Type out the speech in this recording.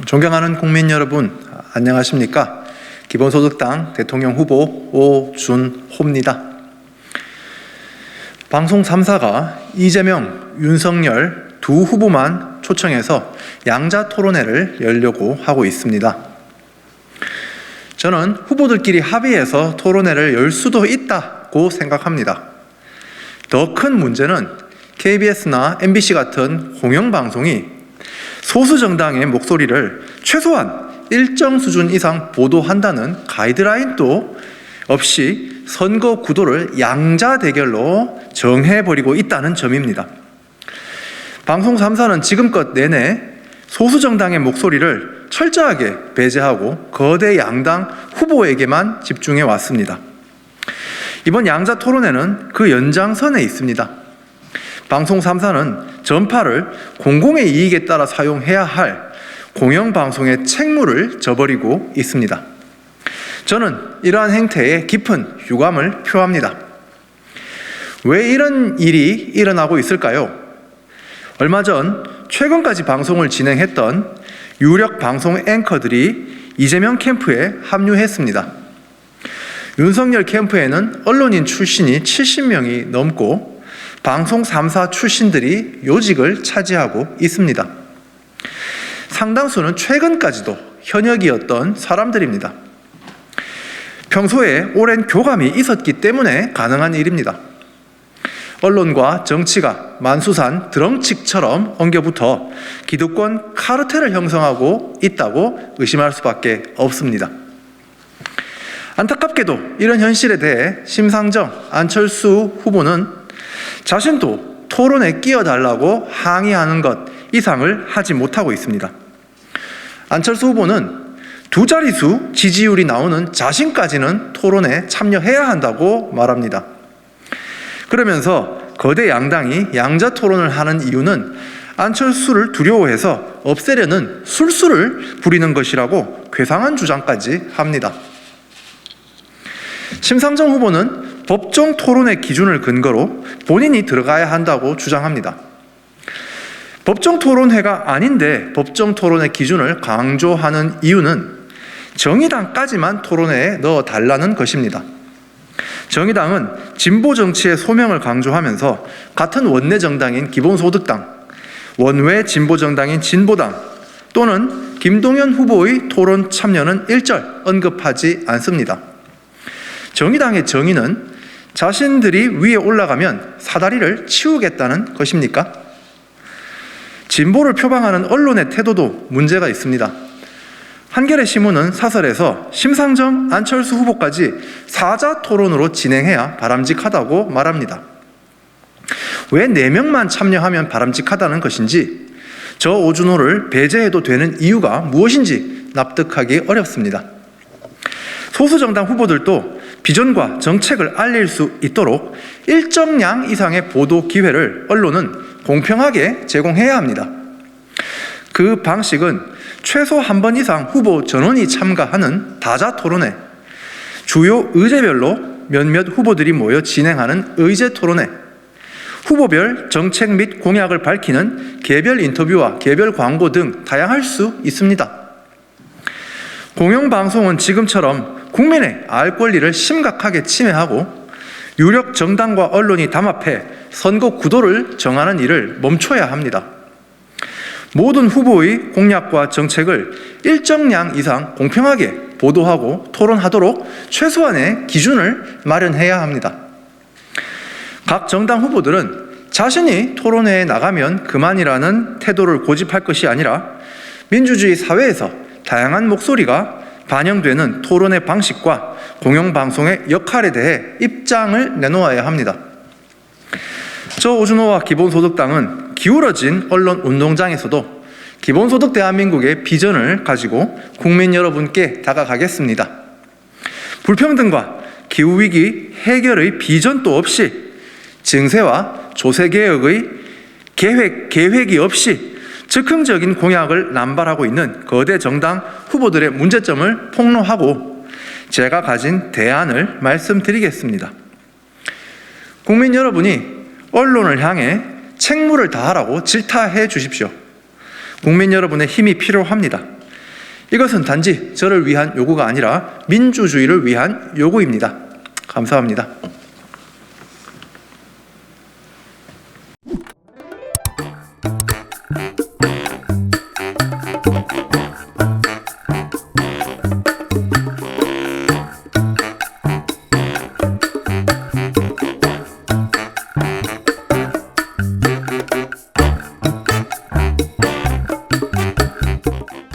존경하는 국민 여러분, 안녕하십니까? 기본소득당 대통령 후보 오준호입니다. 방송 3사가 이재명, 윤석열 두 후보만 초청해서 양자 토론회를 열려고 하고 있습니다. 저는 후보들끼리 합의해서 토론회를 열 수도 있다고 생각합니다. 더 큰 문제는 KBS나 MBC 같은 공영방송이 소수 정당의 목소리를 최소한 일정 수준 이상 보도한다는 가이드라인도 없이 선거 구도를 양자 대결로 정해버리고 있다는 점입니다. 방송 3사는 지금껏 내내 소수 정당의 목소리를 철저하게 배제하고 거대 양당 후보에게만 집중해 왔습니다. 이번 양자 토론회는 그 연장선에 있습니다. 방송 3사는 전파를 공공의 이익에 따라 사용해야 할 공영방송의 책무를 저버리고 있습니다. 저는 이러한 행태에 깊은 유감을 표합니다. 왜 이런 일이 일어나고 있을까요? 얼마 전 최근까지 방송을 진행했던 유력 방송 앵커들이 이재명 캠프에 합류했습니다. 윤석열 캠프에는 언론인 출신이 70명이 넘고 방송 3사 출신들이 요직을 차지하고 있습니다. 상당수는 최근까지도 현역이었던 사람들입니다. 평소에 오랜 교감이 있었기 때문에 가능한 일입니다. 언론과 정치가 만수산 드렁치처럼 엉겨붙어 기득권 카르텔을 형성하고 있다고 의심할 수밖에 없습니다. 안타깝게도 이런 현실에 대해 심상정, 안철수 후보는 자신도 토론에 끼어달라고 항의하는 것 이상을 하지 못하고 있습니다. 안철수 후보는 두 자릿수 지지율이 나오는 자신까지는 토론에 참여해야 한다고 말합니다. 그러면서 거대 양당이 양자 토론을 하는 이유는 안철수를 두려워해서 없애려는 술수를 부리는 것이라고 괴상한 주장까지 합니다. 심상정 후보는 법정 토론의 기준을 근거로 본인이 들어가야 한다고 주장합니다. 법정 토론회가 아닌데 법정 토론의 기준을 강조하는 이유는 정의당까지만 토론회에 넣어달라는 것입니다. 정의당은 진보 정치의 소명을 강조하면서 같은 원내 정당인 기본소득당, 원외 진보 정당인 진보당 또는 김동연 후보의 토론 참여는 일절 언급하지 않습니다. 정의당의 정의는 자신들이 위에 올라가면 사다리를 치우겠다는 것입니까? 진보를 표방하는 언론의 태도도 문제가 있습니다. 한겨레 신문은 사설에서 심상정, 안철수 후보까지 사자 토론으로 진행해야 바람직하다고 말합니다. 왜 4명만 참여하면 바람직하다는 것인지, 저 오준호를 배제해도 되는 이유가 무엇인지 납득하기 어렵습니다. 소수정당 후보들도 비전과 정책을 알릴 수 있도록 일정량 이상의 보도 기회를 언론은 공평하게 제공해야 합니다. 그 방식은 최소 한 번 이상 후보 전원이 참가하는 다자 토론회, 주요 의제별로 몇몇 후보들이 모여 진행하는 의제 토론회, 후보별 정책 및 공약을 밝히는 개별 인터뷰와 개별 광고 등 다양할 수 있습니다. 공영방송은 지금처럼 국민의 알 권리를 심각하게 침해하고 유력 정당과 언론이 담합해 선거 구도를 정하는 일을 멈춰야 합니다. 모든 후보의 공약과 정책을 일정량 이상 공평하게 보도하고 토론하도록 최소한의 기준을 마련해야 합니다. 각 정당 후보들은 자신이 토론회에 나가면 그만이라는 태도를 고집할 것이 아니라 민주주의 사회에서 다양한 목소리가 반영되는 토론의 방식과 공영방송의 역할에 대해 입장을 내놓아야 합니다. 저 오준호와 기본소득당은 기울어진 언론 운동장에서도 기본소득 대한민국의 비전을 가지고 국민 여러분께 다가가겠습니다. 불평등과 기후위기 해결의 비전도 없이 증세와 조세개혁의 계획이 없이 즉흥적인 공약을 남발하고 있는 거대 정당 후보들의 문제점을 폭로하고 제가 가진 대안을 말씀드리겠습니다. 국민 여러분이 언론을 향해 책무를 다하라고 질타해 주십시오. 국민 여러분의 힘이 필요합니다. 이것은 단지 저를 위한 요구가 아니라 민주주의를 위한 요구입니다. 감사합니다.